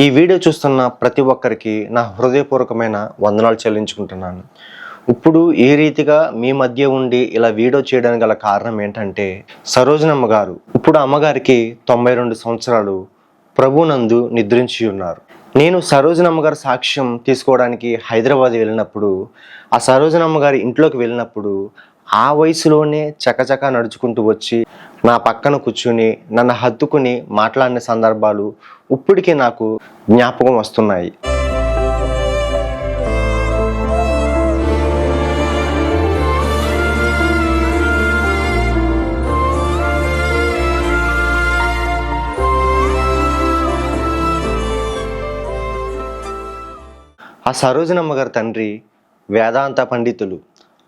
ఈ వీడియో చూస్తున్న ప్రతి ఒక్కరికి నా హృదయపూర్వకమైన వందనాలు చెల్లించుకుంటున్నాను. ఇప్పుడు ఏ రీతిగా మీ మధ్య ఉండి ఇలా వీడియో చేయడానికి గల కారణం ఏంటంటే, సరోజనమ్మ గారు ఇప్పుడు అమ్మగారికి 92 సంవత్సరాలు ప్రభునందు నిద్రించి ఉన్నారు. నేను సరోజనమ్మ గారి సాక్ష్యం తీసుకోవడానికి హైదరాబాద్ వెళ్ళినప్పుడు, ఆ సరోజనమ్మ గారి ఇంట్లోకి వెళ్ళినప్పుడు ఆ వయసులోనే చకచకా నడుచుకుంటూ వచ్చి నా పక్కన కూర్చుని నన్ను హత్తుకుని మాట్లాడిన సందర్భాలు ఇప్పటికీ నాకు జ్ఞాపకం వస్తున్నాయి. ఆ సరోజనమ్మ గారి తండ్రి వేదాంత పండితులు.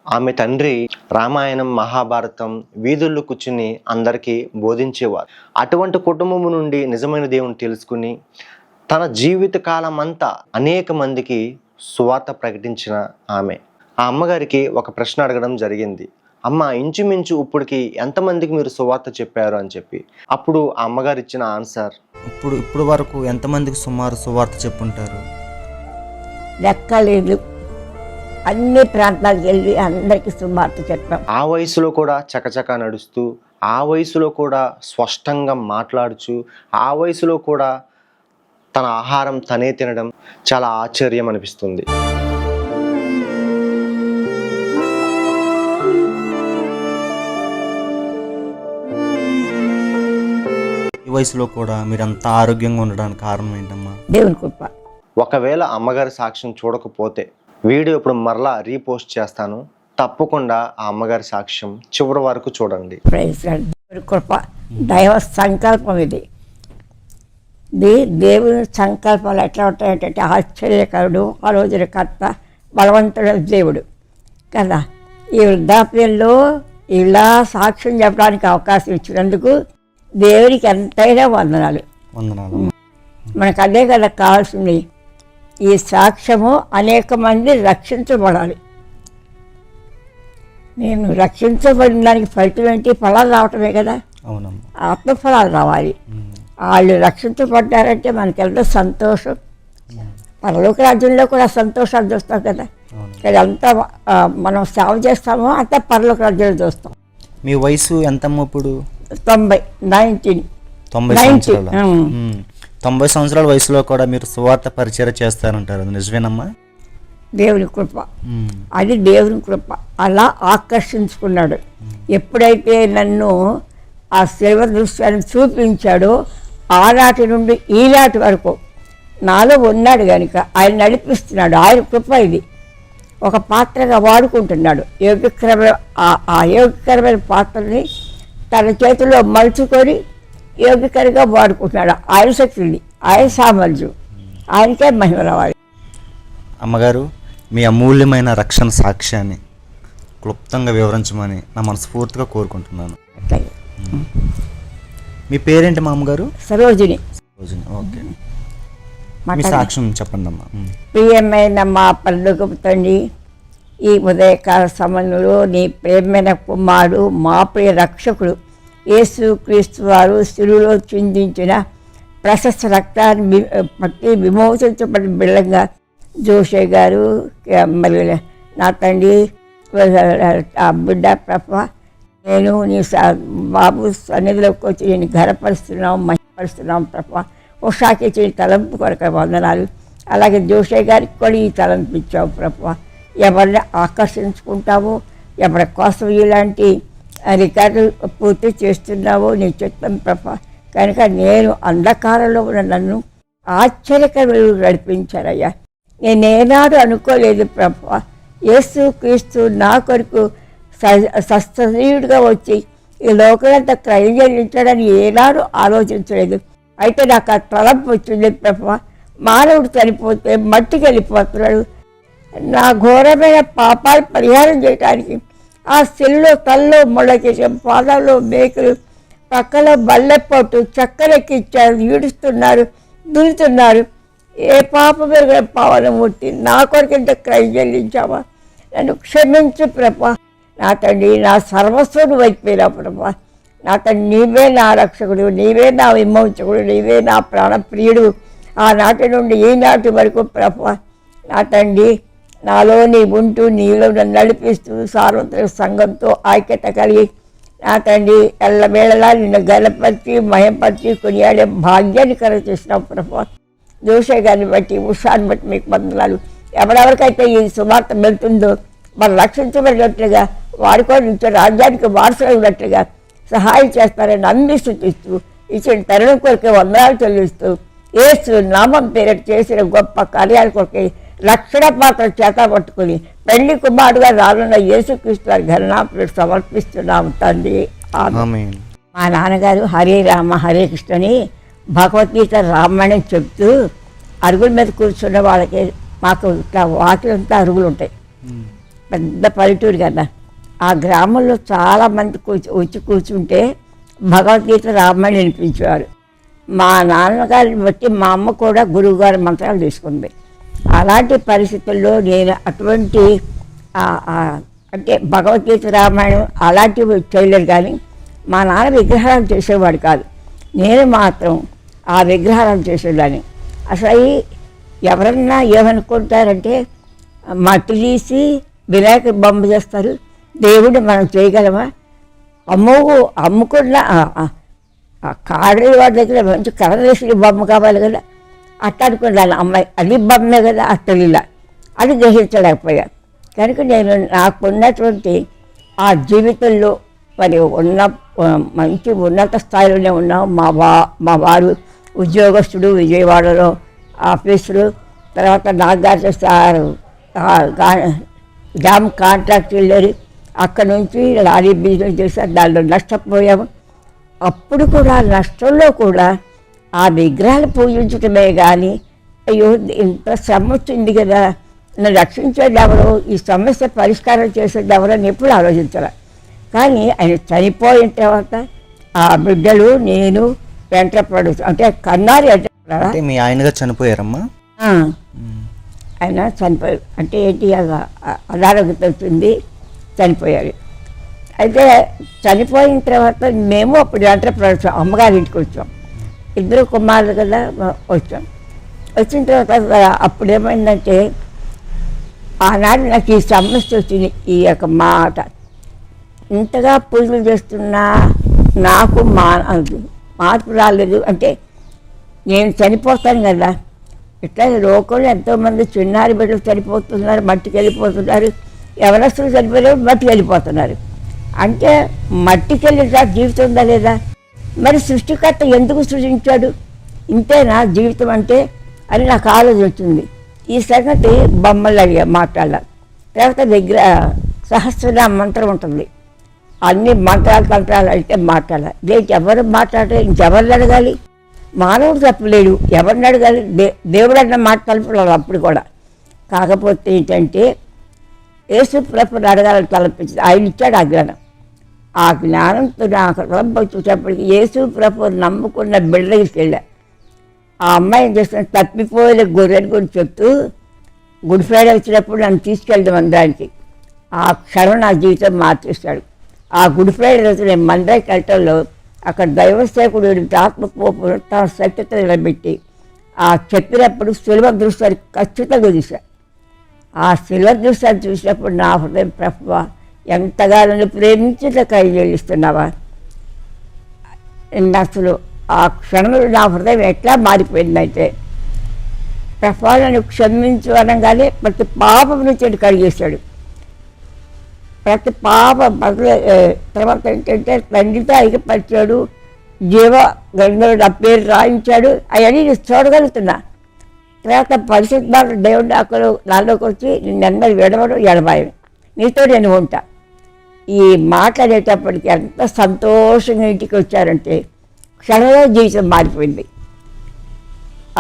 ఆమె తండ్రి రామాయణం, మహాభారతం వీధుల్లో కూర్చుని అందరికీ బోధించేవారు. అటువంటి కుటుంబం నుండి నిజమైన దేవుని తెలుసుకుని తన జీవిత కాలం అంతా అనేక మందికి సువార్త ప్రకటించిన ఆమె. ఆ అమ్మగారికి ఒక ప్రశ్న అడగడం జరిగింది. అమ్మ, ఇంచుమించు ఇప్పటికి ఎంతమందికి మీరు సువార్త చెప్పారు అని చెప్పి. అప్పుడు ఆ అమ్మగారు ఇచ్చిన ఆన్సర్, ఇప్పుడు వరకు ఎంతమందికి సుమారు సువార్త చెప్పుంటారు? లెక్కలేదు. అన్ని ప్రాంతాలకు వెళ్ళి అందరికీ సువార్త చెప్పాం. ఆ వయసులో కూడా చకచకా నడుస్తూ, ఆ వయసులో కూడా స్పష్టంగా మాట్లాడుచు, ఆ వయసులో కూడా తన ఆహారం తనే తినడం చాలా ఆశ్చర్యం అనిపిస్తుంది. ఈ వయసులో కూడా మీరంతా ఆరోగ్యంగా ఉండడానికి కారణం ఏంటమ్మా? దేవుని కృప. ఒకవేళ అమ్మగారి సాక్ష్యం చూడకపోతే వీడియో ఇప్పుడు మరలా రీపోస్ట్ చేస్తాను. తప్పకుండా ఆ అమ్మగారి సాక్ష్యం చివరి వరకు చూడండి. దేవుని కృప, దైవ సంకల్పం ఇది. దేవుని సంకల్పాలు ఎట్లా ఉంటాయంటే ఆశ్చర్యకరుడు, ఆలోచనకర్త, బలవంతుడు దేవుడు కదా. ఈ వృద్ధాప్యంలో ఇలా సాక్ష్యం చెప్పడానికి అవకాశం ఇచ్చినందుకు దేవునికి ఎంతైనా వందనాలు. మనకు అదే కదా కావాల్సింది. ఈ సాక్ష్యము అనేక మంది రక్షించబడాలి. నేను రక్షించబడిన దానికి ఫలితం ఏంటి? ఫలాలు రావటమే కదా. ఆత్మఫలాలు రావాలి. వాళ్ళు రక్షించబడ్డారంటే మనకి ఎంతో సంతోషం. పరలోక రాజ్యంలో కూడా సంతోషాలు చూస్తాం కదా. అంతా మనం సేవ చేస్తామో అంతా పరలోక రాజ్యంలో చూస్తాం. మీ వయసు ఎంతమ్మా ఇప్పుడు? 90 సంవత్సరాల వయసులో కూడా మీరు సువార్త పరిచయం చేస్తారంటారు, అది నిజమేనమ్మా? దేవుని కృప, అది దేవుని కృప. అలా ఆకర్షించుకున్నాడు. ఎప్పుడైతే నన్ను ఆ శిల్వ దృశ్యాన్ని చూపించాడో ఆనాటి నుండి ఈనాటి వరకు నాలో ఉన్నాడు కనుక ఆయన నడిపిస్తున్నాడు. ఆయన కృప ఇది. ఒక పాత్రగా వాడుకుంటున్నాడు. యోగ్యకరమైన పాత్రని తన చేతిలో మలుచుకొని యోగ్యకరంగా వాడుకుంటున్నాడు. ఆయన శక్తిని, ఆయన సామర్థ్యం, ఆయనకే మహిమ రావాలి. అమ్మగారు, మీ అమూల్యమైన రక్షణ సాక్ష్యాన్ని క్లుప్తంగా వివరించమని నా మనస్ఫూర్తిగా కోరుకుంటున్నాను. మీ పేరేంటి మా అమ్మగారు? సరోజిని. ఓకే, మీ సాక్ష్యం చెప్పండి అమ్మా. ప్రియమైన మా పరలోకపు తండ్రి, ఈ ఉదయకాల సమయంలో నీ ప్రియమైన కుమారుడు, మా ప్రియ రక్షకుడు యేసు క్రీస్తు వారు శిలువలో చిందించిన ప్రశస్త రక్తాన్ని పట్టి విమోచించబడిన బిడ్డగా జోషే గారు, మరి నా తండ్రి ఆ బిడ్డ ప్రభ, నేను నీ బాబు సన్నిధిలోకి వచ్చి నేను ఘనపరుస్తున్నాం, మహిమపరుస్తున్నాం ప్రభ. ఉషాకి ఇచ్చిన తలంపు కొరకు వందనాలు. అలాగే జోషే గారికి కూడా ఈ తలంపు ఇచ్చావు ప్రభ. ఎవరిని ఆకర్షించుకుంటావో, ఎవరి కోసం ఇలాంటి రికార్డులు పూర్తి చేస్తున్నావో నీ చిత్తం ప్రభ. కనుక నేను అంధకారంలో ఉన్న నన్ను ఆశ్చర్యకరమైన నడిపించారయ్యా. నేనేనాడు అనుకోలేదు ప్రభ. యేసు క్రీస్తు నా కొరకు సజీవుడిగా వచ్చి ఈ లోకలంతా క్రయం చెల్లించడానికి ఏనాడు ఆలోచించలేదు. అయితే నాకు ఆ తలంపు వచ్చింది ప్రభ. మానవుడు చనిపోతే మట్టికి వెళ్ళిపోతున్నాడు. నా ఘోరమైన పాపాలు పరిహారం చేయడానికి ఆ శిల్లో తల్లో ముళ్ళకేసాం, పాదాల్లో మేకలు, పక్కలో బల్లెపోటు, చక్కరెక్కిచ్చారు, ఈడుస్తున్నారు, దులుతున్నారు. ఏ పాపమే పావనమూర్తి, నా కొరకు ఇంత క్రయం చెల్లించావా? నన్ను క్షమించు ప్రభ. నా తండ్రి, నా సర్వస్వుడు వైపోయినా ప్రభ. నా తండ్రి, నీవే నా రక్షకుడు, నీవే నా విమోచకుడు, నీవే నా ప్రాణప్రియుడు. ఆనాటి నుండి ఈనాటి వరకు ప్రభు నా తండ్రి నాలో నీ ఉంటూ నీలో నన్ను నడిపిస్తూ సార్వత్రిక సంఘంతో ఐక్యత కలిగి నా తండ్రి ఎల్లవేళలా నిన్ను గలపరిచి మయంపరిచి కొనియాడే భాగ్యాన్ని కలుగ చేసిన ప్రభు జోషే గారిని బట్టి ఉషాన్ని బట్టి మీకు వందనాలు. ఎవరెవరికైతే ఈ సువార్త వెళ్తుందో వారు రక్షించబడినట్లుగా వారి కూడా నిత్య రాజ్యానికి వారసులైనట్లుగా సహాయం చేస్తారని అన్ని సూచిస్తూ ఇచ్చిన తరుణం కొరకే వందనాలు చెల్లిస్తూ యేసు నామం పేరిట చేసిన గొప్ప కార్యాల కొరకే రక్షణ పాత్ర చేత పట్టుకుని పెళ్లి కుమారుడుగా రానున్న యేసుక్రీస్తు వారి ఘననామములు సమర్పిస్తున్నాము తండ్రి. ఆమేన్. మా నాన్నగారు హరే రామ హరే కృష్ణని భగవద్గీత రామాయణం చెప్తూ అరుగుల మీద కూర్చున్న వాళ్ళకి మాకు ఇట్లా వాకిలంతా అరుగులు ఉంటాయి, పెద్ద పల్లెటూరు కదా. ఆ గ్రామంలో చాలామంది వచ్చి కూర్చుంటే భగవద్గీత రామాయణం వినిపించేవారు. మా నాన్నగారిని బట్టి మా అమ్మ కూడా గురువుగారి మంత్రాలు తీసుకుంది. అలాంటి పరిస్థితుల్లో నేను అటువంటి అంటే భగవద్గీత రామాయణం అలాంటివి చేయలేరు. కానీ మా నాన్న విగ్రహాలు చేసేవాడు కాదు, నేను మాత్రం ఆ విగ్రహాలు చేసేదాన్ని. అసలు ఎవరన్నా ఏమనుకుంటారంటే మట్టి తీసి వినాయక బొమ్మ చేస్తారు, దేవుడిని మనం చేయగలమా? అమ్ముకున్న కాడీ వాడి దగ్గర మంచి కలరేసిన బొమ్మ కావాలి కదా, అట్లా అనుకున్నాను. అమ్మాయి అది బొమ్మే కదా, అట్టలిలా అది గ్రహించలేకపోయా. కనుక నేను నాకున్నటువంటి ఆ జీవితంలో మరి మంచి ఉన్నత స్థాయిలోనే ఉన్నాం. మా వారు ఉద్యోగస్తుడు, విజయవాడలో ఆఫీసులు. తర్వాత నాగార్జున సార్ డ్యామ్ కాంట్రాక్ట్ వెళ్ళారు, అక్కడ నుంచి లారీ బిజినెస్ చేశారు, దానిలో నష్టపోయాము. అప్పుడు కూడా నష్టంలో కూడా ఆ విగ్రహాలు పూజించటమే కానీ అయ్యో ఇంత శ్రమ వచ్చింది కదా, నన్ను రక్షించేది ఎవరో, ఈ సమస్య పరిష్కారం చేసేది ఎవరని ఎప్పుడు ఆలోచించాలి. కానీ ఆయన చనిపోయిన తర్వాత ఆ బిడ్డలు నేను వెంటపడు అంటే కన్నారు. అంటే మీ ఆయనగా చనిపోయారమ్మా? ఆయన చనిపోయారు. అంటే ఏంటి, అనారోగ్యత వచ్చింది, చనిపోయారు. అయితే చనిపోయిన తర్వాత మేము అప్పుడు వెంటపడు అమ్మగారి ఇంటికి వచ్చాం. ఇద్దరు కుమారులు కదా వచ్చాం. వచ్చిన తర్వాత అప్పుడు ఏమైందంటే ఆనాడు నాకు ఈ సమస్య వచ్చింది. ఈ యొక్క మాట ఇంతగా పూజలు చేస్తున్నా నాకు మార్పు రాలేదు. అంటే నేను చనిపోతాను కదా, ఇట్లా లోకంలో ఎంతోమంది చిన్నారి బిడ్డలు చనిపోతున్నారు, మట్టికి వెళ్ళిపోతున్నారు, ఎవరస్తులు చనిపోయారు, మట్టికి వెళ్ళిపోతున్నారు. అంటే మట్టికి వెళ్ళిన జీవితం ఉందా లేదా? మరి సృష్టికర్త ఎందుకు సృష్టించాడు? ఇంతేనా జీవితం అంటే అని నాకు ఆలోచన వచ్చింది. ఈ సంగతి బొమ్మలు అడిగా మాట్లాడాలి. తర్వాత సహస్రనామ మంత్రం ఉంటుంది, అన్ని మంత్రాలు తంత్రాలు అయితే మాట్లాడాలి. దేనికి ఎవరు మాట్లాడాలి, ఇంకెవరిని అడగాలి? మానవుడు తప్పలేడు, ఎవరిని అడగాలి? దేవుడు అన్న మాట తలపడాలి అప్పుడు కూడా. కాకపోతే ఏంటంటే యేసు ప్రభుని అడగాలని తలపించింది, ఆయన ఇచ్చాడు ఆ జ్ఞానం. ఆ జ్ఞానంతో నాకు తలంపు వచ్చేటప్పటికి యేసు ప్రభుని నమ్ముకున్న బిడ్డకి వెళ్ళా. ఆ అమ్మాయి ఏం చేస్తున్నా, తప్పిపోయిన గొర్రెని గురించి చెప్తూ గుడ్ ఫ్రైడే వచ్చినప్పుడు నన్ను తీసుకెళ్దాం మందిరానికి. ఆ క్షణం నా జీవితం మార్చేస్తాడు. ఆ గుడ్ ఫ్రైడే రోజు నేను మందిరానికి వెళ్ళటంలో అక్కడ దైవసేకుడు ఆత్మపోపు తన సత్యత నిలబెట్టి ఆ చెప్పినప్పుడు సిల్వ దృశ్యాన్ని ఖచ్చితంగా చూశాను. ఆ సిల్వ దృశ్యాన్ని చూసినప్పుడు నా హృదయం ప్రభువా, ఎంతగా నన్ను ప్రేమించిన కై చెల్లిస్తున్నావా. అసలు ఆ క్షణంలో నా హృదయం ఎట్లా మారిపోయిందంటే, ప్రభువా నన్ను క్షమించు అనగానే ప్రతి పాపం నుంచి కడిగేశాడు. ప్రతి పాపం తర్వాత ఏంటంటే తండ్రితో ఐక్యపరిచాడు, జీవ గంగలో నా పేరు రాయించాడు. అవన్నీ నేను చూడగలుగుతున్నా. తర్వాత పరిశుద్ధాలు దేవుడు నాలోకి వచ్చి నిన్నెన్నది విడవడం ఎడబాయి, నీతో నేను ఉంటా. ఈ మాట్లాడేటప్పటికి ఎంత సంతోషంగా ఇంటికి వచ్చారంటే క్షణంలో జీవితం మారిపోయింది.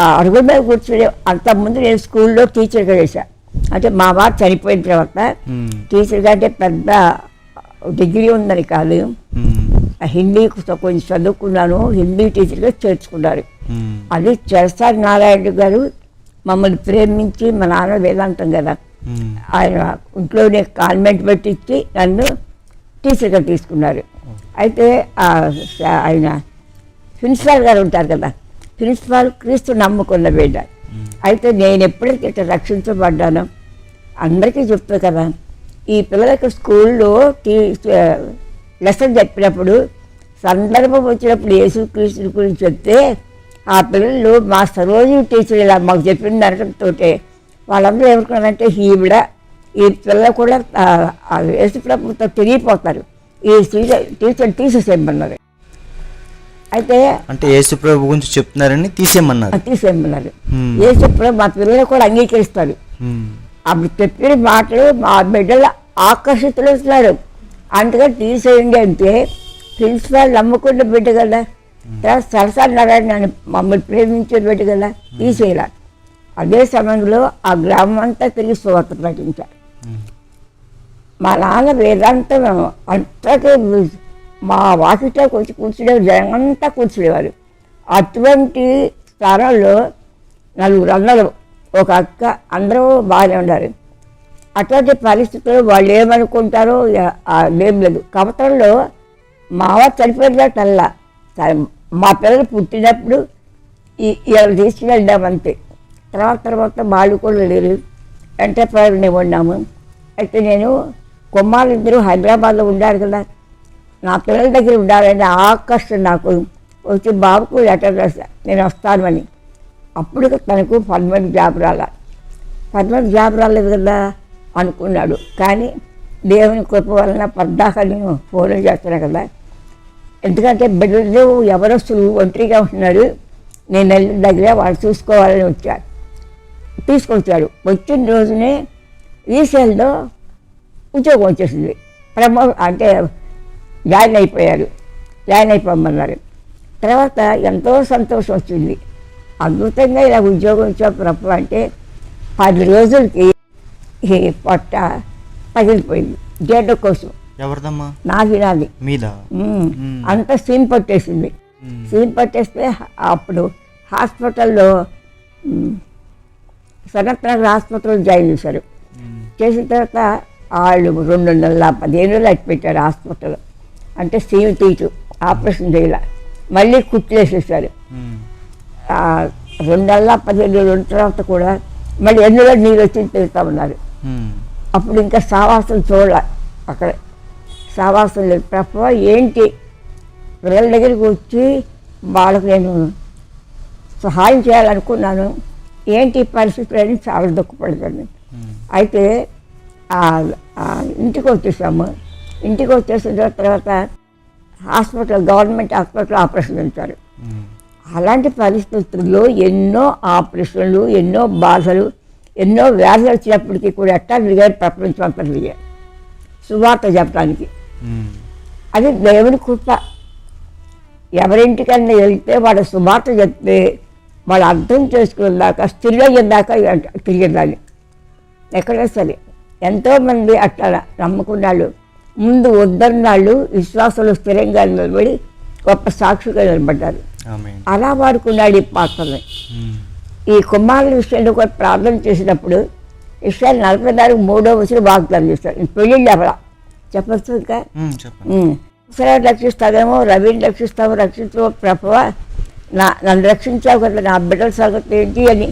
ఆ అడుగుల మీద కూర్చుని అంతకుముందు నేను స్కూల్లో టీచర్గా చేశాను. అంటే మా వారు చనిపోయిన తర్వాత టీచర్గా అంటే పెద్ద డిగ్రీ ఉందని కాదు, హిందీ కొంచెం చదువుకున్నాను, హిందీ టీచర్గా చేర్చుకున్నారు. అది చేస్తారు నారాయణ గారు మమ్మల్ని ప్రేమించి, మా నాన్న వేదాంతం కదా, ఆయన ఇంట్లోనే కాన్వెంట్ పెట్టించి నన్ను టీచర్గా తీసుకున్నారు. అయితే ఆయన ప్రిన్సిపాల్ గారు ఉంటారు కదా, ప్రిన్సిపాల్ క్రీస్తు నమ్ముకున్న బిడ్డ. అయితే నేను ఎప్పుడైతే ఇట్లా రక్షించబడ్డానో అందరికీ చెప్తా కదా, ఈ పిల్లలకు స్కూల్లో లెసన్ చెప్పినప్పుడు సందర్భం వచ్చినప్పుడు యేసుక్రీస్తు గురించి చెప్తే ఆ పిల్లలు మా సరోజీ టీచర్ ఇలా మాకు చెప్పిన అనడంతో వాళ్ళందరూ ఏమనుకున్నారంటే ఈవిడ ఈ పిల్లలు కూడా యేసు ప్రభుత్వం తిరిగిపోతారు, ఈ టీచర్ తీసేసేయమన్నారు. అయితే అంటే యేసు ప్రభు గురించి చెప్తున్నారని తీసేయమన్నారు. యేసు ప్రభు మా పిల్లలు కూడా అంగీకరిస్తారు. అప్పుడు చెప్పిన మాటలు మా బిడ్డలు ఆకర్షితులు. అందుకని తీసేయండి అంటే ప్రిన్సిపాల్ నమ్ముకున్న బిడ్డ కదా, తర్వాత సరసా నారాయణ మమ్మల్ని ప్రేమించే బిడ్డ కదా, తీసేయాలి. అదే సమయంలో ఆ గ్రామం అంతా తిరిగి సువార్త ప్రకటించారు. మా నాన్న వేదాంతం అంతకే మా వాకిట్లోకి వచ్చి కూర్చునేవారు, జనంతా కూర్చునేవారు. అటువంటి స్థానంలో 4 అన్నలు, ఒక అక్క, అందరూ బాగానే ఉన్నారు. అటువంటి పరిస్థితుల్లో వాళ్ళు ఏమనుకుంటారో ఏం లేదు. కవతల్లో మావ చనిపోయినట్టల్లా మా పిల్లలు పుట్టినప్పుడు ఇలా తీసుకువెళ్ళామంతే. తర్వాత వాళ్ళు కూడా లేరు, ఎంటర్ప్రైజ్ని ఉన్నాము. అయితే నేను కుమారులిద్దరూ హైదరాబాద్లో ఉండారు కదా, నా పిల్లల దగ్గర ఉండాలని ఆకర్షణ నాకు వచ్చి బాబుకు లెటర్ రాసా నేను వస్తాను అని. అప్పుడు తనకు పర్మనెంట్ జాబ్ రాలేదు కదా అనుకున్నాడు. కానీ దేవుని కృప వలన పద్దాక నేను ఫోన్లు చేస్తాను కదా, ఎందుకంటే బిడ్డలు ఎవరొస్తులు ఒంటరిగా ఉంటున్నారు, నేను వెళ్ళిన దగ్గర వాళ్ళు చూసుకోవాలని తీసుకొచ్చాడు. వచ్చిన రోజునే రీసేల్లో ఉద్యోగం వచ్చేసింది. అంటే జాయిన్ అయిపోమన్నారు. తర్వాత ఎంతో సంతోషం వచ్చింది. అద్భుతంగా ఇలా ఉద్యోగం వచ్చా ప్రభు అంటే 10 రోజులకి పొట్ట పగిలిపోయింది. గేట కోసం ఎవరిదమ్మా? నాది మీద అంత సీన్ పట్టేసింది. సీన్ పట్టేస్తే అప్పుడు హాస్పిటల్లో సనత్ నగర్ హాస్పిటల్లో జాయిన్ చేశారు. చేసిన తర్వాత వాళ్ళు 2 నెలల 15 రోజులు అట్టి పెట్టారు హాస్పిటల్లో. అంటే సీన్ తీటు ఆపరేషన్ చేయాల, మళ్ళీ కుట్లేసేసారు. 2 నెలల 15 రోజుల తర్వాత కూడా మళ్ళీ ఎందులో నీళ్ళు వచ్చి తిరుగుతా ఉన్నారు. అప్పుడు ఇంకా సావాసం చూడాల, అక్కడ సావాసం లేదు. ప్రభు ఏంటి పిల్లల దగ్గరికి వచ్చి వాళ్ళకి నేను సహాయం చేయాలనుకున్నాను, ఏంటి పరిస్థితులు అని చాలా దుఃఖపడతాను. అయితే ఇంటికి వచ్చేసాము. ఇంటికి వచ్చేసిన తర్వాత గవర్నమెంట్ హాస్పిటల్ ఆపరేషన్ చేశారు. అలాంటి పరిస్థితుల్లో ఎన్నో ఆపరేషన్లు, ఎన్నో బాధలు, ఎన్నో వ్యాధులు వచ్చినప్పటికీ కూడా ఎట్టా తిరిగారు, ప్రపంచం అంతా తిరిగారు సువార్త చెప్పడానికి. అది దేవుని కృప. ఎవరింటికన్నా వెళ్తే వాళ్ళ సువార్త చెప్తే వాళ్ళు అర్థం చేసుకునేదాకా, స్థిరయ్యేదాకా తిరిగేదాన్ని. ఎక్కడైనా సరే ఎంతోమంది అట్లా నమ్ముకున్నాళ్ళు, ముందు వద్దన్నాళ్ళు విశ్వాసంలో స్థిరంగా నిలబడి గొప్ప సాక్షిగా నిలబడ్డారు. అలా వాడుకున్నాడు ఈ పాత్రని. ఈ కుమారుల విషయంలో కూడా ప్రార్థన చేసినప్పుడు విషయాలు 44:3 వాగ్దానం చేస్తారు. పెళ్ళిళ్ళు ఎవరా చెప్పచ్చు ఇంకా సరే రక్షిస్తావేమో, రవిని రక్షిస్తామో ప్రభువా నన్ను రక్షించావు కదా, నా బిడ్డల సంగతి ఏంటి అని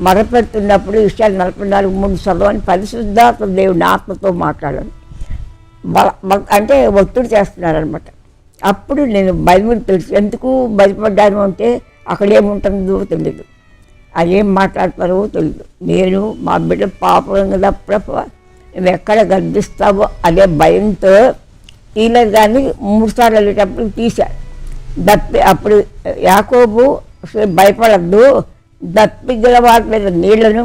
మరపెడుతున్నప్పుడు విషయాలు 44:3 చదవని పరిశుద్ధాత్మ దేవుని ఆత్మతో మాట్లాడాను. అంటే ఒత్తిడి చేస్తున్నారనమాట. అప్పుడు నేను బైబిల్ తెలుసు. ఎందుకు భయపడ్డాను అంటే అక్కడ ఏముంటుందో తెలియదు, అదేం మాట్లాడతారో తెలియదు. నేను మా బిడ్డ పాపం కదా ప్రభువా, నువ్వు ఎక్కడ గర్దిస్తావో అదే భయంతో ఇలా దాన్ని 3 సార్లు వెళ్ళేటప్పుడు తీశారు. అప్పుడు యాకోబు భయపడద్దు, దప్పిగల వాటి మీద నీళ్లను,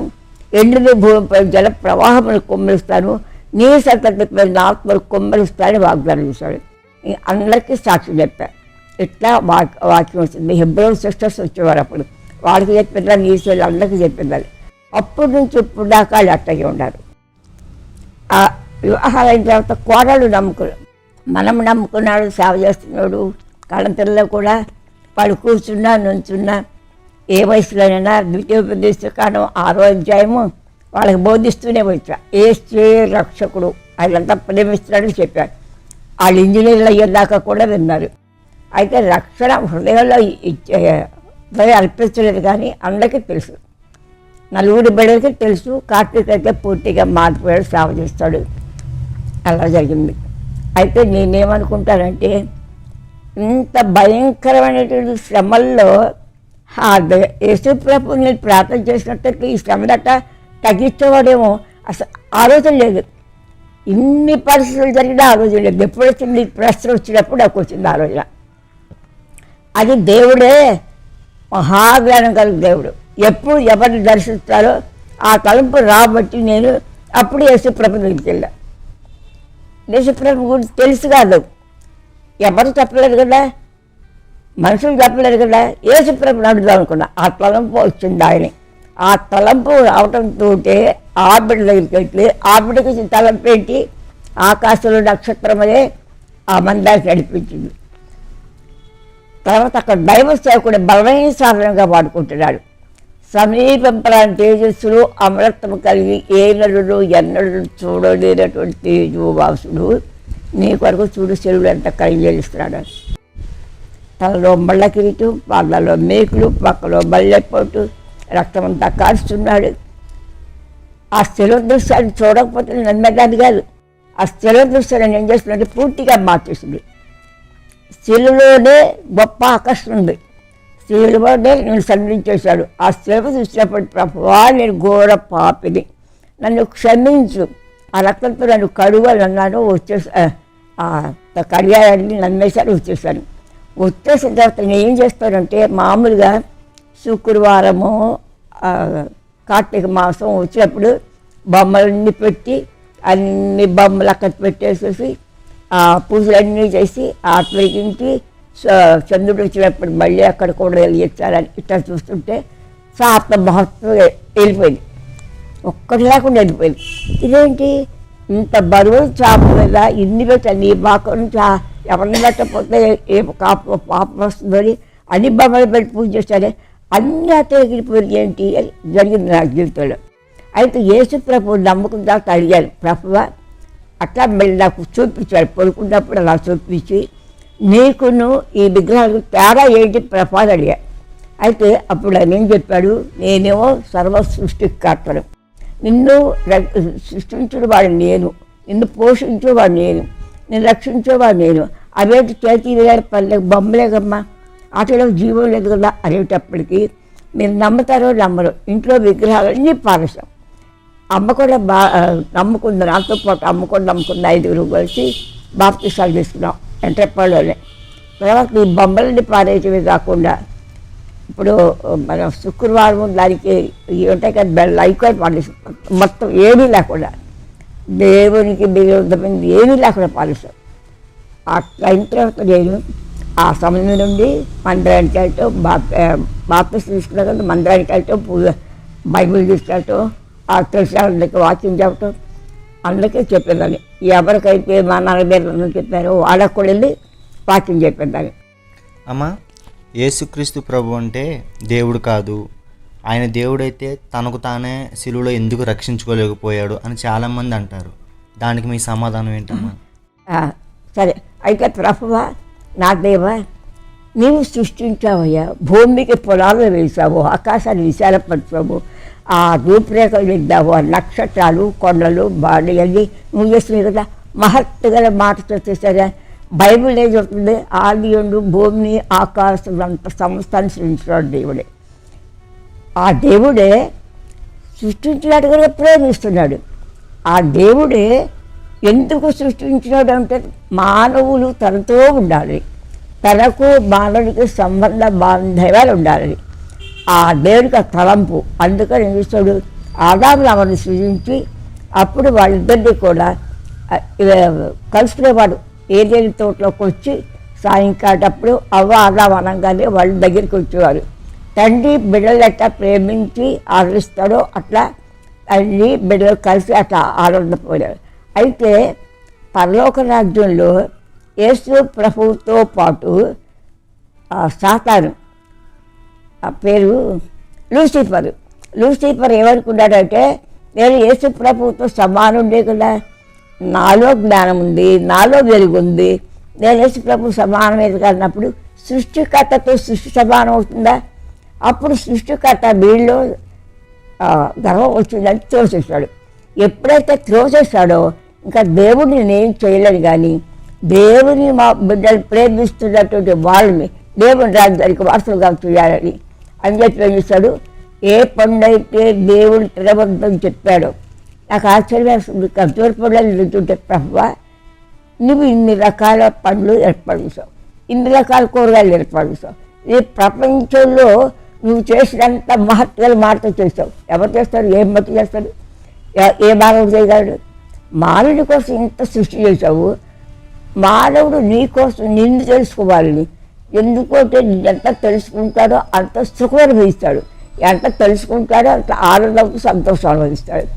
ఎండిన భూమిపై జల ప్రవాహములు కుమ్మరిస్తాను, నీ సంతతిపై నా ఆత్మలు కుమ్మరిస్తానని వాగ్దానం చేశాడు. అందరికీ సాక్షి చెప్పారు. ఇట్లా వాక్యం వస్తుంది. హెబ్రోన్ సిస్టర్స్ వచ్చేవారు, అప్పుడు వాళ్ళకి చెప్పిందారు, నీ సేవలు అందరికీ చెప్పిందారు. అప్పటి నుంచి ఇప్పుడు దాకా వాళ్ళు అట్టగే ఉన్నారు. ఆ వివాహాలు అయిన తర్వాత కోడలు మనం నమ్ముకున్నాడు, సేవ చేస్తున్నాడు. కళంతల్లో కూడా వాడు కూర్చున్నా నుంచున్నా ఏ వయసులోనైనా ద్వితీయోపదేశకాండం 6వ అధ్యాయము వాళ్ళకి బోధిస్తూనే వచ్చా. ఏసే రక్షకుడు, వాళ్ళంతా ప్రేమిస్తున్నాడని చెప్పాడు. వాళ్ళు ఇంజనీర్లు అయ్యేదాకా కూడా విన్నారు. అయితే రక్షణ హృదయంలో బలి అర్పించలేదు, కానీ అందరికీ తెలుసు, నలుగురి బిడ్డలకి తెలుసు. కార్తీక్ అయితే పూర్తిగా మారిపోయాడు, సేవ చేస్తాడు. అలా జరిగింది. అయితే నేనేమనుకుంటానంటే, ఇంత భయంకరమైనటువంటి శ్రమల్లో యేసుప్రభు నేను ప్రార్థన చేసినట్టు ఈ శ్రమదట తగ్గించేవాడేమో. అసలు ఆలోచన లేదు. ఇన్ని పరిస్థితులు జరిగినా ఆలోచన లేదు. ఎప్పుడు వచ్చింది? ప్రశ్న వచ్చినప్పుడు నాకు వచ్చింది ఆలోచన. అది దేవుడే, మహాజ్ఞానం కలిగిన దేవుడు. ఎప్పుడు ఎవరిని దర్శిస్తారో ఆ తలంపు రాబట్టి నేను అప్పుడు యేసుప్రభు దగ్గరికి వెళ్ళా. యేసుప్రభు గురించి తెలుసు కాదు, ఎవరు చెప్పలేరు కదా, మనుషులు చెప్పలేరు కదా. యేసుప్రభుని అడుగుదాం అనుకున్నా. ఆ తలంపు వచ్చింది ఆయన. ఆ తలంపు రావడంతో ఆ బిడ్డ దగ్గరికి వెళ్ళి ఆ బిడ్డకి తలంపు ఏంటి? ఆకాశంలో నక్షత్రమనే ఆ మందానికి నడిపించింది. తర్వాత అక్కడ దైవ సేవకుడు బలమైన సాధనంగా వాడుకుంటున్నాడు. సమీపింపరాని తేజస్సులు అమరత్వం కలిగి ఏ నరుడు ఎన్నడు చూడలేనటువంటి తేజోవాసుడు నీ కొరకు చూడు చెరువులు ఎంత కలిగేస్తున్నాడు. తనలో మళ్ళ కిరీటం, పాదాల్లో మేకులు, పక్కలో బల్లెపోటు, రక్తమంతా కారుస్తున్నాడు. ఆ స్థిర దృశ్యాన్ని చూడకపోతే నమ్మేదాన్ని కాదు. ఆ స్థిర దృశ్యాన్ని ఏం చేస్తుందంటే పూర్తిగా మార్చేసింది. శిలువలోనే గొప్ప ఆకర్షణ ఉంది. శిలువనే నేను సన్నిధించేశాడు. ఆ శిలువ చూసినప్పుడు, ప్రభువా నేను ఘోర పాపిని, నన్ను క్షమించు, ఆ రక్తంతో నన్ను కడుగలన్నాను. కడిగాడని నమ్మేశాను. వచ్చేసిన తర్వాత నేను ఏం చేస్తానంటే, మామూలుగా శుక్రవారము కార్తీక మాసం వచ్చినప్పుడు బొమ్మలన్నీ పెట్టి అన్ని బొమ్మలు అక్కడ పెట్టేసేసి ఆ పూజలన్నీ చేసి ఆత్మరించి చంద్రుడు వచ్చినప్పుడు మళ్ళీ అక్కడ కూడా వెలిగించాలని ఇట్లా చూస్తుంటే శాత మహత్వం వెళ్ళిపోయింది. ఒక్కటి లేకుండా వెళ్ళిపోయింది. ఇదేంటి ఇంత బరువు చాప మీద ఇన్ని పెట్టాలి, నీ బాక నుంచి ఎవరిని పెట్టకపోతే ఏ పాపం వస్తుందని అన్ని బొమ్మలు పెట్టి పూజ చేస్తారే, అన్నీ అతగిలిపోయి ఏంటి జరిగింది నా జీవితంలో. అయితే యేసు ప్రభు నమ్మకం దాకా అడిగాను, ప్రభువా అట్లా మళ్ళీ నాకు చూపించాడు. పడుకున్నప్పుడు అలా చూపించి, నీకును ఈ విగ్రహాలకు తేడా ఏంటి ప్రభావం అడిగా. అయితే అప్పుడు ఆయన ఏం చెప్పాడు, నేనేమో సర్వ సృష్టికర్తను, నిన్ను సృష్టించేవాడు నేను, నిన్ను పోషించేవాడు నేను, నిన్ను రక్షించేవాడు నేను. అవేంటి చేతి వేరే పల్లె బొమ్మలేకమ్మా, అటులో జీవం లేదు కదా అనేటప్పటికీ మీరు నమ్ముతారో నమ్మరు, ఇంట్లో విగ్రహాలన్నీ పారేసాం. అమ్మ కూడా నమ్ముకుంది, నాతో పాటు అమ్మ కూడా నమ్ముకుంది. 5 కలిసి బాప్తిసాలు తీసుకున్నాం ఎంట్రపాడులోనే. తర్వాత ఈ బొమ్మలన్నీ పారేసేవి కాకుండా ఇప్పుడు మన శుక్రవారం దానికి ఉంటాయి కదా లైక్ పాలిస్తాం, మొత్తం ఏమీ లేకుండా దేవునికి విరోధమైంది ఏమీ లేకుండా పాలిస్తాం. అయిన తర్వాత నేను ఆ సమయం నుండి మందిరానికి వెళ్ళటం, బాప్తిసం తీసుకున్నా కదా మందిరానికి వెళ్ళటం, బైబిల్ తీసుకెళ్ళటం, ఆ తెలిసిన అందరికీ వాక్యం చెప్పటం, అందరికీ చెప్పేదాన్ని. ఎవరికైతే మా నాన్నగారు చెప్పారో వాళ్ళకు కూడా వెళ్ళి వాక్యం చెప్పేదాన్ని. అమ్మ, యేసుక్రీస్తు ప్రభు అంటే దేవుడు కాదు, ఆయన దేవుడైతే తనకు తానే శిలువలో ఎందుకు రక్షించుకోలేకపోయాడు అని చాలామంది అంటారు. దానికి మీ సమాధానం ఏంటమ్మా? సరే, అయితే ప్రభువా నా దేవా, నీవు సృష్టించావయ్యా, భూమికి పొలాలు వేసావు, ఆకాశాన్ని విశాలపరిచావు, ఆ రూపురేఖలు ఇద్దావు, ఆ నక్షత్రాలు, కొండలు, బాడీ అన్నీ నువ్వు చేసినావు కదా. మహత్తుగల మాటతో చేశారా. బైబిల్ ఏం చెప్తుంది, ఆదియుండు భూమిని ఆకాశం అంత సంస్థాన్ని సృష్టించాడు దేవుడే. ఆ దేవుడే సృష్టించినట్టుగా ప్రేమిస్తున్నాడు. ఆ దేవుడే ఎందుకు సృష్టించినాడు అంటే మానవులు తనతో ఉండాలి, తనకు మానవుడికి సంబంధ బాంధవ్యాలు ఉండాలి. ఆ దేవుడికి ఆ తలంపు. అందుకని ఏం చేస్తాడు, ఆదామును అవన్నీ సృజించి అప్పుడు వాళ్ళిద్దరినీ కూడా కలుసుకునేవాడు. ఏదేని తోటలోకి వచ్చి సాయంకాలప్పుడు అవ్వ ఆదాం అనగానే వాళ్ళ దగ్గరికి వచ్చేవారు. తండ్రి బిడ్డలు ఎట్లా ప్రేమించి ఆదరిస్తాడో అట్లా తండ్రి బిడ్డలు కలిసి అట్లా ఆనందపోయారు. అయితే పరలోక రాజ్యంలో యేసు ప్రభువుతో పాటు సాతాను, ఆ పేరు లూసిఫర్ ఏమనుకున్నాడంటే, నేను యేసు ప్రభువుతో సమానుండే కదా, నాలో జ్ఞానం ఉంది, నాలో వెలుగు ఉంది, నేను యేసు ప్రభు సమానమే కానప్పుడు సృష్టికర్తతో సృష్టి సమానం అవుతుందా? అప్పుడు సృష్టికర్త వీళ్ళు గర్వం వచ్చిందని త్రోసేస్తాడు. ఎప్పుడైతే త్రోసేస్తాడో ఇంకా దేవుడిని నేను చేయలేను, కానీ దేవుని మా బిడ్డలు ప్రేమిస్తున్నటువంటి వాళ్ళని దేవుని రాజ్యానికి వారసులుగా చేయాలని అని చెప్పి ఏం చేస్తాడు, ఏ పండు అయితే దేవుడు తినవద్దని చెప్పాడో నాకు ఆశ్చర్యం వేస్తుంది. ఖర్జూర పండ్లు తింటుంటే ప్రభువా నువ్వు ఇన్ని రకాల పండ్లు ఏర్పడిస్తావు, ఇన్ని రకాల కూరగాయలు ఏర్పడిస్తావు, ఈ ప్రపంచంలో నువ్వు చేసినంత మహత్వాలు మాటతో చేస్తావు. ఎవరు చేస్తారు? ఏం మట్టి చేస్తాడు? ఏ మానవుడు చేయగలడు? మానవుడి కోసం ఇంత సృష్టి చేసావు, మానవుడు నీ కోసం నిన్ను తెలుసుకోవాలని. ఎందుకంటే ఎంత తెలుసుకుంటాడో అంత సుఖం అనుభవిస్తాడు, ఎంత తెలుసుకుంటాడో అంత ఆనందంతో సంతోషం అనుభవిస్తాడు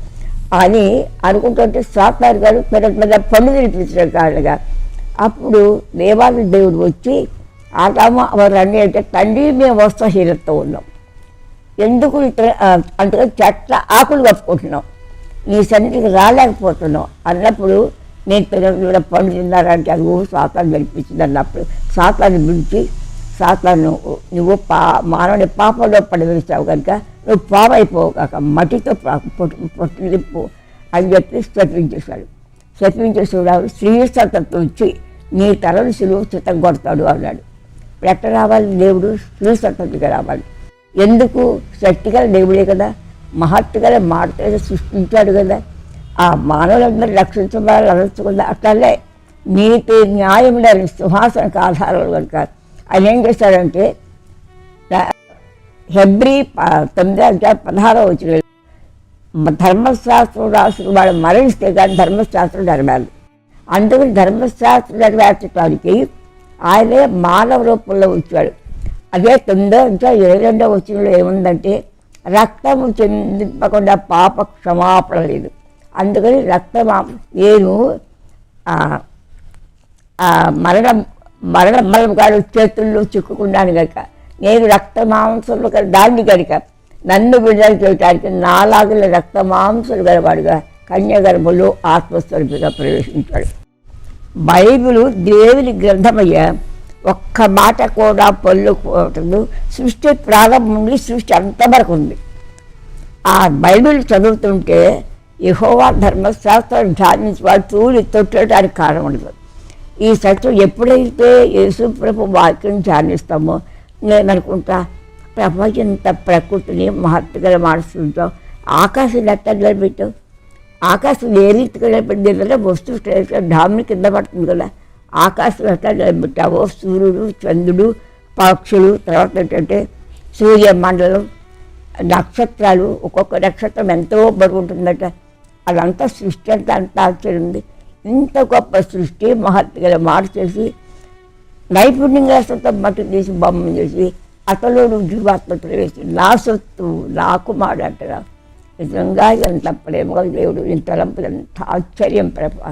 అని అనుకుంటుంటే సాతాను గారు పెద్ద పన్ను తినిపించిన కారణంగా అప్పుడు దేవాది దేవుడు వచ్చి ఆదాము వారు అన్నీ అంటే తండ్రి మేము వస్త్రహీనతతో ఉన్నాం, ఎందుకు అంటే చెట్ల ఆకులు కప్పుకుంటున్నాం, నీ సన్నిధికి రాలేకపోతున్నాం అన్నప్పుడు నేను పిల్లలు పండు తిన్నారంటే అది సాతాను గెలిపించింది అన్నప్పుడు సాతాను పిలిచి సాతాను నువ్వు మానవుని పాపంలో పడవేసావు కనుక నువ్వు పామైపోవు కాక మట్టితో పొట్టిలిప్పు అని చెప్పి శపించేశాడు. శపించేసేవాడు స్త్రీ సంతతో వచ్చి నీ తలను సులువు చిత్తం కొడతాడు అన్నాడు. ఎట్ట రావాలి? దేవుడు స్త్రీ సంతతిగా రావాలి. ఎందుకు? శక్తిగల దేవుడే కదా, మహత్తుగల మాటతో సృష్టించాడు కదా, ఆ మానవులందరూ రక్షించబడాలి అనర్చుకుందా. అట్లనే నీతి న్యాయం లేని సింహాసనకు ఆధారాలు కనుక ఆయన ఏం చేశాడంటే హెబ్రీ 9:16 ధర్మశాస్త్రం రాసిన వాడు మరణిస్తే కానీ ధర్మశాస్త్రం నెరవేరదు. అందుకని ధర్మశాస్త్రం నెరవేర్చడానికి ఆయనే మానవ రూపంలో వచ్చాడు. అదే 9:22 ఏముందంటే రక్తము చెందింపకుండా పాప క్షమాపణ లేదు. అందుకని నేను మరణం కాదు చేతుల్లో చిక్కుకున్నాను కనుక నేను రక్త మాంసములు దాన్ని కనుక నన్ను విడుదల చేయడానికి నాలాగుల రక్త మాంసలు గలవాడుగా కన్యగర్భంలో ఆత్మస్వరూపిగా ప్రవేశించాడు. బైబిలు దేవుని గ్రంథమయ్య, ఒక్క మాట కూడా పొల్లుకోవటం. సృష్టి ప్రారంభం నుండి సృష్టి అంతవరకు ఉంది. ఆ బైబిల్ చదువుతుంటే యెహోవా ధర్మశాస్త్రాన్ని ధ్యానించి వాడు తూలి తొట్టడానికి కారణం ఉండదు. ఈ సత్యం ఎప్పుడైతే యేసు ప్రభు వాక్యం ధ్యానిస్తామో నేను అనుకుంటా ప్రభు ఇంత ప్రకృతిని మహత్తుగా మారుస్తుంటాం. ఆకాశం ఎట్లా నిలబెట్టావు? ఆకాశం ఏ రీతిగా నిలబెట్టిందంటే వస్తువు డామ్ని కింద పడుతుంది కదా, ఆకాశం ఎట్లా నిలబెట్టావో సూర్యుడు చంద్రుడు పక్షులు తర్వాత ఏంటంటే సూర్యమండలం నక్షత్రాలు, ఒక్కొక్క నక్షత్రం ఎంతో బరువుంటుందట. అదంతా సృష్టి అంతా అంత ఆశ్చర్యం ఉంది. ఇంత గొప్ప సృష్టి మహత్తుగా మార్చేసి నైపుణ్యంగా సొంత మట్టి తీసి బొమ్మ చేసి అతలో జీవాత్మ ప్రవేశం నా సొత్తు నా కుమారుడు అంటారా. నిజంగా ఎంత ప్రేమగా దేవుడు నీ తలంపులు ఎంత ఆశ్చర్యం ప్రభా.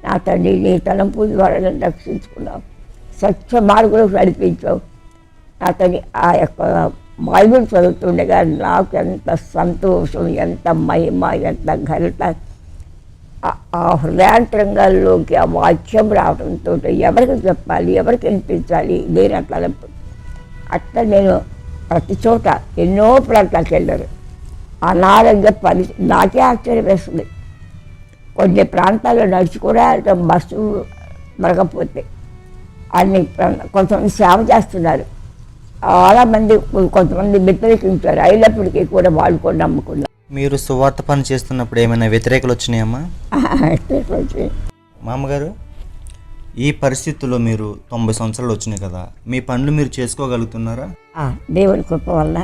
నా తండ్రి నీ తలంపుల ద్వారా నన్ను రక్షించుకున్నావు, స్వచ్ఛ మార్గంలో నడిపించావు. నా తండ్రి ఆ యొక్క బైబిల్ చదువుతుండగా నాకు ఎంత సంతోషం, ఎంత మహిమ, ఎంత ఘనత. ఆ హృదయాంతరంగాల్లోకి ఆ వాక్యం రావడంతో ఎవరికి చెప్పాలి, ఎవరికి వినిపించాలి ఇదే నా తలంపు. అట్లా నేను ప్రతి చోట ఎన్నో ప్రాంతాలకు వెళ్ళాను. అనారోగ్య పరిస్థితి నాకే ఆశ్చర్యం వేస్తుంది. కొన్ని ప్రాంతాల్లో నడిచి కూడా బస్సు మరగపోతే అన్ని కొంతమంది సేవ చేస్తున్నారు. చాలామంది కొంతమంది వ్యతిరేకించారు, అయినప్పటికీ కూడా వాళ్ళు కూడా నమ్ముకున్నారు. మీరు సువార్త పని చేస్తున్నప్పుడు ఏమైనా వ్యతిరేకలు వచ్చినాయమ్మా? మామగారు, ఈ పరిస్థితుల్లో మీరు 90 సంవత్సరాలు వచ్చినాయి కదా, మీ పనులు మీరు చేసుకోగలుగుతున్నారా? దేవుని కృప వల్ల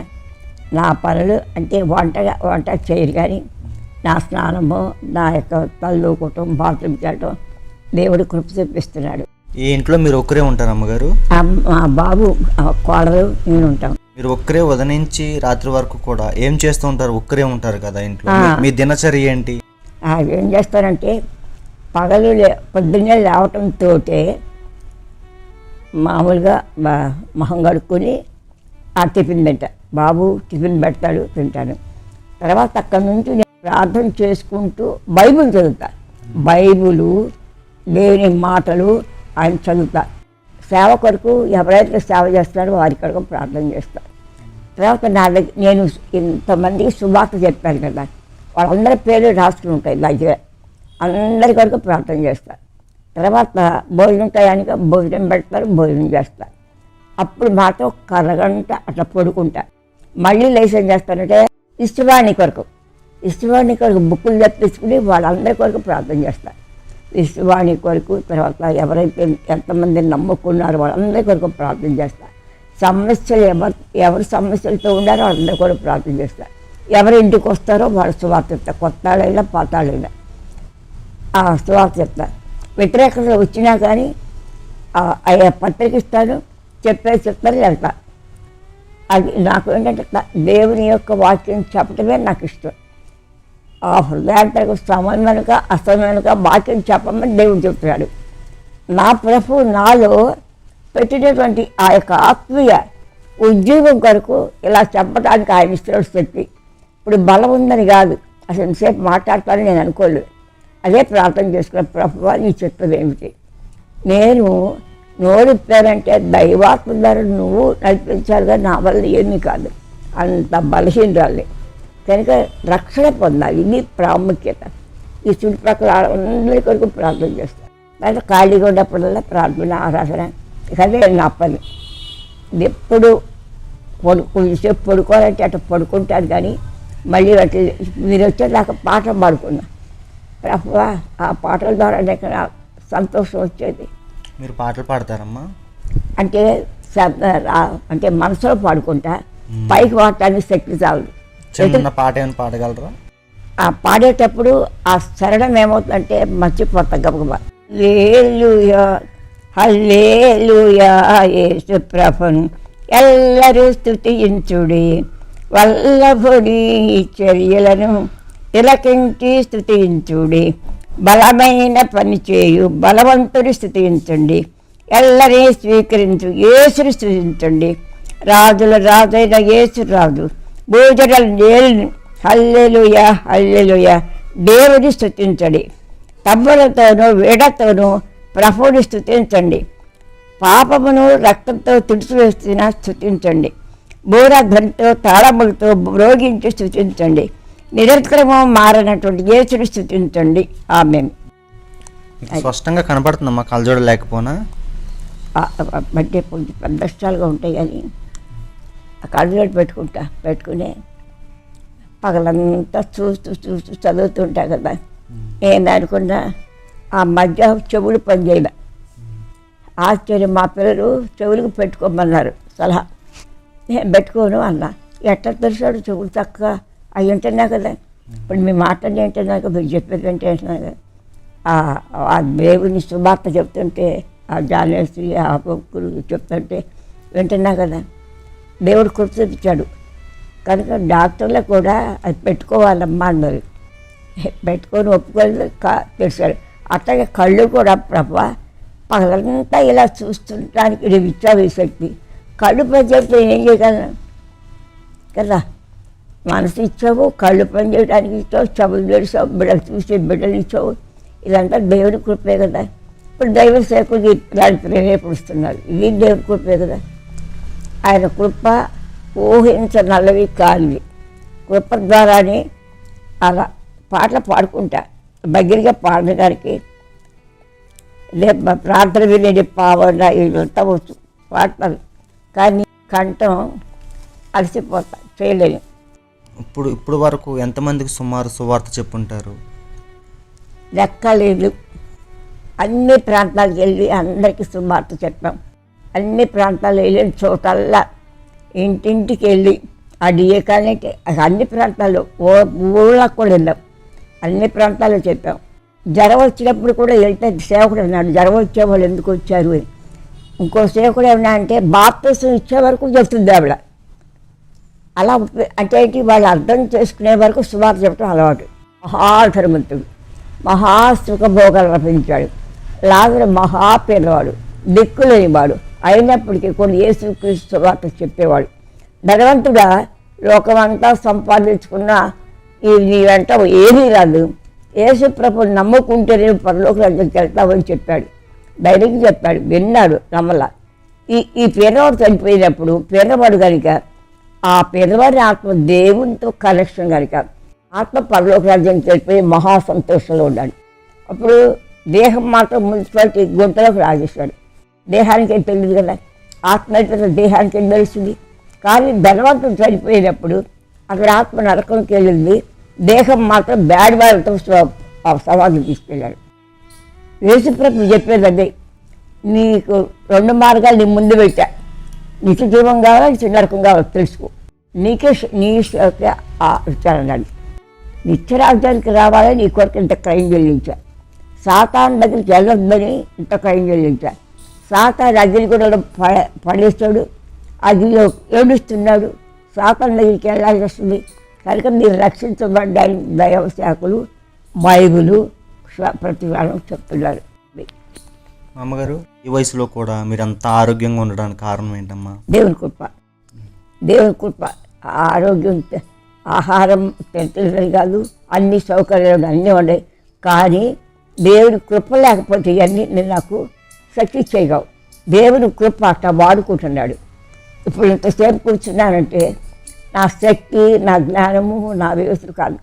నా పనులు అంటే వంట చేయరు, కానీ నా స్నానము, నా యొక్క తల్లు కుటుంబం బాత్రూమ్ చేయటం దేవుడు కృప చూపిస్తున్నాడు. ఈ ఇంట్లో మీరు ఒక్కరే ఉంటారు అమ్మగారు? మా బాబు కోడలు నేను ఉంటాం. మీరు ఒక్కరే ఉదయం నుంచి రాత్రి వరకు కూడా ఏం చేస్తూ ఉంటారు? ఒక్కరే ఉంటారు కదా ఇంట్లో, మీ దినచర్య ఏంటి? ఏం చేస్తానంటే పగలు పొద్దున్నే లేవటంతో మామూలుగా మొహం కడుక్కొని ఆ టిఫిన్ తింటా. బాబు టిఫిన్ పెడతాడు, తింటాను. తర్వాత అక్కడి నుంచి నేను ప్రార్థన చేసుకుంటూ బైబిల్ చదువుతా. బైబిలు దేవుని మాటలు ఆయన చదువుతా. సేవ కొరకు ఎవరైతే సేవ చేస్తారో వారి కొరకు ప్రార్థన చేస్తా. తర్వాత నేను ఇంతమందికి సువార్త చెప్పాను కదా, వాళ్ళందరి పేర్లు రాసుకుని ఉంటాయి దగ్గర, అందరి కొరకు ప్రార్థన చేస్తారు. తర్వాత భోజనం టయానికి భోజనం పెడతారు, భోజనం చేస్తారు. అప్పుడు మాతో ఒక అరగంట అట్లా పడుకుంటా. మళ్ళీ లేసం చేస్తానంటే ఇష్టవాణి కొరకు బుక్కులు తెప్పించుకుని వాళ్ళందరి కొరకు ప్రార్థన చేస్తారు. ఇష్టవాణి కొరకు, తర్వాత ఎవరైతే ఎంతమంది నమ్ముకున్నారో వాళ్ళందరి కొరకు ప్రార్థన చేస్తారు. సమస్యలు ఎవరు సమస్యలతో ఉన్నారో వాళ్ళందరి కొరకు ప్రార్థన చేస్తారు. ఎవరి ఇంటికి వస్తారో వాళ్ళ సువార్త చెప్తారు, కొత్తాళ్ళైనా పాతాళ్ళైనా ఆ సువార్త చెప్తారు. వ్యతిరేకత వచ్చినా కానీ పత్రిక ఇస్తాను, చెప్తారు వెళ్తా. అది నాకు ఏంటంటే దేవుని యొక్క వాక్యం చెప్పడమే నాకు ఇష్టం. ఆ హృదయాంతరకు సమన్వయక అసమన్వయక వాక్యం చెప్పమని దేవుడు చెప్తున్నాడు. నా ప్రభు నాలో పెట్టినటువంటి ఆ యొక్క ఆత్మీయ ఉద్యోగం కొరకు ఇలా చెప్పడానికి ఆయన ఇస్తున్నాడు శక్తి. ఇప్పుడు బలం ఉందని కాదు, అసలు ఎంతసేపు మాట్లాడతానని నేను అనుకోలేదు. అదే ప్రార్థన చేసుకున్న ప్రభువా నీ చెప్పేది ఏమిటి, నేను నోరిప్పానంటే దైవాత్మ ద్వారా నువ్వు నడిపించాలిగా, నా వల్ల ఏమీ కాదు, అంత బలహీనరాలి కనుక రక్షణ పొందాలి. ఇది ప్రాముఖ్యత. ఈ చుట్టుపక్కల అందరి కొరకు ప్రార్థన చేస్తాను. అంటే ఖాళీగా ఉన్నప్పుడల్లా ప్రార్థన ఆరాధన, అదే నా పని. ఇది ఎప్పుడు కొంచెంసేపు పడుకోవాలంటే అట్లా పడుకుంటాను, కానీ మళ్ళీ అట్లా మీరు వచ్చేదాకా పాటలు పాడుకున్నా. ప్రభువా ఆ పాటల ద్వారా నాకు సంతోషం వచ్చేది. మీరు పాటలు పాడతారమ్మా? అంటే అంటే మనసులో పాడుకుంటా, పైకి పాడటానికి శక్తి చాలదు. చిన్న పాట ఏమైనా పాడగలరా? ఆ పాడేటప్పుడు ఆ శరణం ఏమవుతుందంటే మర్చిపోతా గబగబా. హల్లెలూయా హల్లెలూయా యేసు ప్రభున్ ఎల్లరూ స్తుతించుడి, వల్లభుడి చర్యలను తిలకించి స్తుతించుడి, బలమైన పని చేయు బలవంతుడి స్తుతించండి, ఎల్లరి స్వీకరించు యేసుని స్తుతించండి, రాజుల రాజైన యేసు రాజు, భూజల నేలు హల్లెలూయా హల్లెలూయా దేవుని స్తుతించండి, తబ్బలతోనూ వీడతోనూ ప్రభువుని స్తుతించండి, పాపమును రక్తంతో తుడిచివేస్తున్న స్తుతించండి, బూరధ్వనితో తాళములతో మ్రోగించి స్తుతించండి, నిరంతరము మారినటువంటి యేసుని స్తుతించండి. ఆమేన్. స్పష్టంగా కనపడుతుందమ్మా కళ్ళజోడ లేకపోయినా? అంటే కొంచెం పెద్దష్టాలుగా ఉంటాయి, కానీ ఆ కళ్ళజోడు పెట్టుకుని పగలంతా చూస్తూ చదువుతుంటా కదా. నేను అనుకున్నా ఆ మధ్య చెవులు పనిచేయలే. ఆశ్చర్యం, మా పిల్లలు చెవులకు పెట్టుకోమన్నారు సలహా. నేను పెట్టుకోను అన్నా. ఎట్లా తెలిసాడు చెవులు చక్కగా అవి వింటున్నా కదా. ఇప్పుడు మీ మాటలు వింటున్నా కదా, మీరు చెప్పేది వింటున్నా కదా. ఆ దేవుని శుభార్త చెప్తుంటే, ఆ జానేశ్వరి ఆ భక్తులు చెప్తుంటే వింటున్నా కదా. దేవుడు గుర్తించాడు కనుక డాక్టర్లు కూడా అది పెట్టుకోవాలమ్మా అన్నారు. పెట్టుకొని ఒప్పుకొని తెలిసాడు. అట్లాగే కళ్ళు కూడా ప్రభా పగలంతా ఇలా చూస్తుంటానికి ఇది ఇచ్చావు ఈ శక్తి. కళ్ళు పని చెప్తే ఏం చేయగలను కదా. మనసు ఇచ్చావు, కళ్ళు పని చేయడానికి ఇచ్చావు, చెవులు తెరిచావు, బిడ్డలు చూసే బిడ్డలు ఇచ్చావు. ఇదంతా దేవుని కృపే కదా. ఇప్పుడు దైవ సేవకులు ఇలాంటి ప్రేరేపిస్తున్నారు, ఇది దేవుని కృపే కదా. ఆయన కృప ఊహించనల్లవి కానివి. కృప ద్వారానే అలా పాటలు పాడుకుంటా. దగ్గరగా పాడడానికి ప్రార్థన వినేది పావన ఇదంతా వచ్చు పాడతాను, కానీ కంఠం అలసిపోతా, చేయలేను. ఇప్పుడు వరకు ఎంతమందికి సుమారు సువార్త చెప్పుంటారు? లెక్కలేదు. అన్ని ప్రాంతాలకు వెళ్ళి అందరికీ సువార్త చెప్పాం. అన్ని ప్రాంతాలు వెళ్ళిన చోటల్లా ఇంటింటికి వెళ్ళి ఆ డిఏ కాలనీకి అన్ని ప్రాంతాల్లో ఊళ్ళకు కూడా వెళ్ళాం. అన్ని ప్రాంతాల్లో చెప్పాం. జ్వరం వచ్చినప్పుడు కూడా వెళ్తే సేవకుడు అన్నాడు, జ్వరం వచ్చేవాళ్ళు ఎందుకు వచ్చారు అని. ఇంకో సేవకుడు ఏమన్నా అంటే బాప్తిసం ఇచ్చే వరకు చెప్తుంది ఆవిడ. అలా అంటే ఏంటి, వాళ్ళు అర్థం చేసుకునే వరకు సువార్త చెప్పడం అలవాటు. మహాధర్మంతుడు, మహాసుఖభోగాలు రపించాడు. లాజరు మహాపేదవాడు, దిక్కులేనివాడు, అయినప్పటికీ కొన్ని యేసుక్రీస్తు సువార్త చెప్పేవాడు. ధనవంతుడా లోకమంతా సంపాదించుకున్న నీ వెంట ఏమీ రాదు, యేసు ప్రభుని నమ్ముకుంటే నేను పరలోక రాజ్యానికి వెళ్తామని చెప్పాడు. ధైర్యంగా చెప్పాడు, విన్నాడు, నమ్మల. ఈ పేదవాడు చనిపోయినప్పుడు పేదవాడు కనుక ఆ పేదవారి ఆత్మ దేవునితో కనెక్షన్ కనుక ఆత్మ పరలోక రాజ్యానికి వెళ్ళిపోయి మహా సంతోషంలో ఉన్నాడు. అప్పుడు దేహం మాత్రం మున్సిపాలిటీ గుంటలోకి రాజేశాడు. దేహానికి ఏం తెలియదు కదా, ఆత్మ అయితే దేహానికి ఏం తెలుస్తుంది. కానీ ధనవంతుడు చనిపోయినప్పుడు అక్కడ ఆత్మ నరకంకి వెళ్ళింది, దేహం మాత్రం బ్యాడ్ వాళ్ళతో సమాధి తీసుకెళ్ళాడు. యేసుప్రభు చెప్పేది అదే, నీకు 2 మార్గాలు నీ ముందు పెట్టా, నిత్య జీవం కావాలి, నిత్య నరకం కావాలి తెలుసుకో, నీకే నీ ఇచ్చానన్నాడు. నిత్యరాజ్యానికి రావాలని నీ కొరకు ఇంత క్రైమ్ చెల్లించా, సాతాను దగ్గరికి వెళ్ళొద్దని ఇంత క్రైమ్ చెల్లించా. సాతాను అగ్ని కూడా పడేస్తాడు, అగ్నిలో ఏడుస్తున్నాడు, సాతాను దగ్గరికి వెళ్ళాల్సి వస్తుంది. కనుక మీరు రక్షించబడ్డానికి దైవ శాఖలు బైబులు ప్రతివారం చెప్తున్నారు. అమ్మగారు, ఈ వయసులో కూడా మీరు అంత ఆరోగ్యంగా ఉండడానికి కారణం ఏంటమ్మా? దేవుని కృప, దేవుని కృప. ఆరోగ్యం, ఆహారం తెలియదు కాదు, అన్ని సౌకర్యాలు అన్నీ ఉన్నాయి. కానీ దేవుని కృప లేకపోతే ఇవన్నీ నేను నాకు శక్తి చేయగవు. దేవుని కృప అట్లా వాడుకుంటున్నాడు. ఇప్పుడు ఇంతసేపు కూర్చున్నానంటే నా శక్తి, నా జ్ఞానము, నా వ్యవస్థలు కాదు.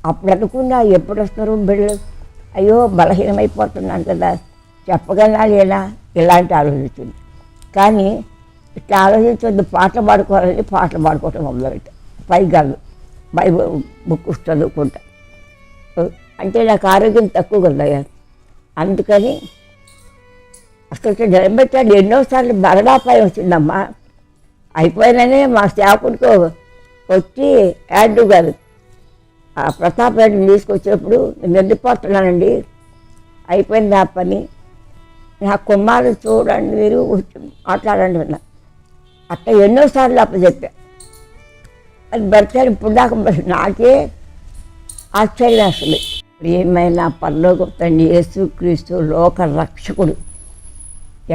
అప్పుడు అనుకున్నా ఎప్పుడు వస్తారు బిడ్డలు, అయ్యో బలహీనమైపోతున్నాను కదా, చెప్పగలనా లేనా, ఇలాంటి ఆలోచించింది. కానీ ఇట్లా ఆలోచించొద్దు, పాటలు పాడుకోవాలని పాటలు పాడుకోవటం మొదలుపెట్టా. పైగా బైబుల్ బుక్ చదువుకుంటా. అంటే నాకు ఆరోగ్యం తక్కువ కదా, అందుకని అసలు నిలబెట్టాడు. ఎన్నోసార్లు మరణాపాయం వచ్చిందమ్మా. అయిపోయిననే మా సేవకుడికి వచ్చి యాడ్ గారు ఆ ప్రతాప్ రెడ్డిని తీసుకొచ్చినప్పుడు నేను వెళ్ళిపోతున్నానండి, అయిపోయింది ఆ పని, నా కుమారుడు చూడండి, మీరు మాట్లాడండి అన్న. అట్లా ఎన్నోసార్లు అప్పుడు చెప్పా. అది భర్త ఇప్పుడు దాకా నాకే ఆశ్చర్యం అసలు. ప్రియమైన పరలోక తండ్రి యేసుక్రీస్తు లోక రక్షకుడు.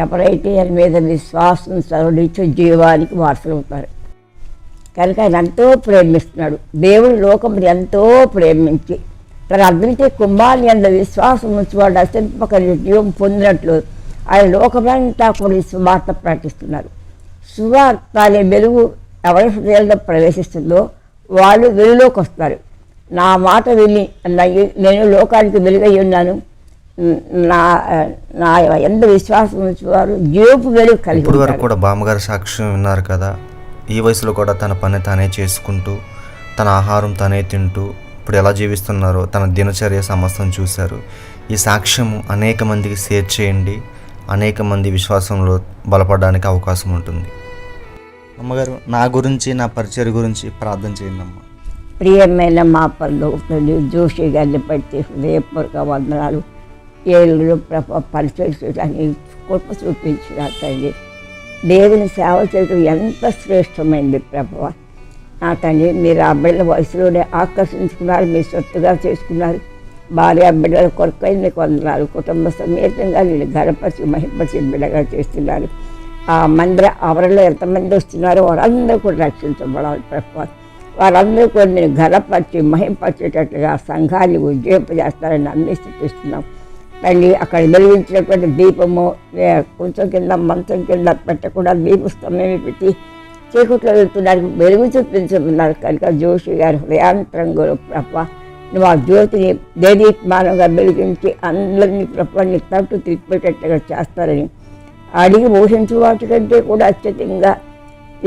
ఎవరైతే ఆయన మీద విశ్వాసం సరళించే జీవానికి వారసులవుతారు. కనుక ఆయన ఎంతో ప్రేమిస్తున్నాడు. దేవుడు లోకం ఎంతో ప్రేమించి తన అద్వితీయ కుమారుని అంత విశ్వాసం ఉంచువాడు అసంపక జీవం పొందినట్లు ఆయన లోకమంతా కూడా సువార్త ప్రకటిస్తున్నారు. సువార్త అనే వెలుగు ఎవరి హృదయాల్లో ప్రవేశిస్తుందో వాళ్ళు వెలుగులోకి వస్తారు. నా మాట విని నేను లోకానికి వెలుగై ఉన్నాను, నా ఎంత విశ్వాసం ఉంచేవారు జీవపు వెలుగు కలిగి. ఇప్పుడు వరకు కూడా బామ్మగారు సాక్ష్యం విన్నారు కదా, ఈ వయసులో కూడా తన పని తానే చేసుకుంటూ, తన ఆహారం తనే తింటూ ఇప్పుడు ఎలా జీవిస్తున్నారో తన దినచర్య సమస్తం చూశారు. ఈ సాక్ష్యం అనేక మందికి షేర్ చేయండి, అనేక మంది విశ్వాసంలో బలపడడానికి అవకాశం ఉంటుంది. అమ్మగారు, నా గురించి, నా పరిచయం గురించి ప్రార్థన చేయండి అమ్మ. ప్రియమైన మా పనులు జోషి గారిని బట్టి హృదయపూర్వక వందనాలు. ఏళ్ళు పరిచయించడానికి కృప చూపించిన తండ్రి, దేవుని సేవ చేయడం ఎంత శ్రేష్టమైంది ప్రభువ. నా తండ్రి, మీరు ఆ బిడ్డల వయసులోనే ఆకర్షించుకున్నారు, మీ సొత్తుగా చేసుకున్నారు. భార్య బిడ్డల కొరకై మీకు వందనాలు. కుటుంబ సమేతంగా నేను గణపరిచి మహిపరిచి బిడ్డగా చేస్తున్నారు. ఆ మందిర ఆవరణలో ఎంతమంది వస్తున్నారో వారందరూ కూడా రక్షించబడాలి ప్రభువ. వారందరూ కూడా నేను ఘనపరిచి మహింపరిచేటట్టుగా సంఘాన్ని ఉద్యోగపజేస్తారని నమ్మి స్థితిస్తున్నాం తండ్రి. అక్కడ వెలిగించినటువంటి దీపము కొంచెం కింద మంచం కింద పెట్టకుండా దీపస్తంభమే పెట్టి చీకట్లో వెళ్తున్నారు, వెలుగు చూపించమన్నారు. కనుక జోషి గారి హృదయాంతరంగా ప్రభ నువ్వు ఆ జ్యోతిని దేదీప్మానంగా వెలిగించి అందరినీ ప్రభాన్ని తట్టు తిరిగిపెట్టేట్టుగా చేస్తారని అడిగి ఊహించు వాటికంటే కూడా అత్యధికంగా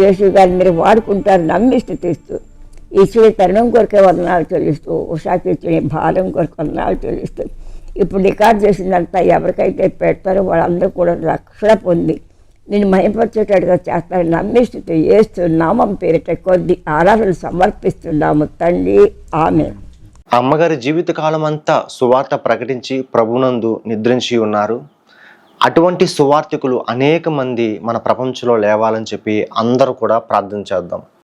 యేసు గారిని మీరు వాడుకుంటారు నమ్మి స్థితిస్తూ ఇచ్చే తరుణం కొరకే వందనాలు చెల్లిస్తూ ఉషాకి ఇచ్చిన భారం కొరకు వందనాలు చెల్లిస్తూ ఇప్పుడు రికార్డ్ చేసినంతా ఎవరికైతే పెడతారో వాళ్ళందరూ కూడా రక్షణ పొంది నేను మహిమపరిచేటట్టుగా చేస్తారని నమ్మి స్థితి యేసు నామం పేరిట కొద్ది ఆరాధనలు సమర్పిస్తున్నాము తండ్రి, ఆమేన్. అమ్మగారి జీవితకాలం అంతా సువార్త ప్రకటించి ప్రభునందు నిద్రించి ఉన్నారు. అటువంటి సువార్థికులు అనేక మంది మన ప్రపంచంలో లేవాలని చెప్పి అందరూ కూడా ప్రార్థన చేద్దాం.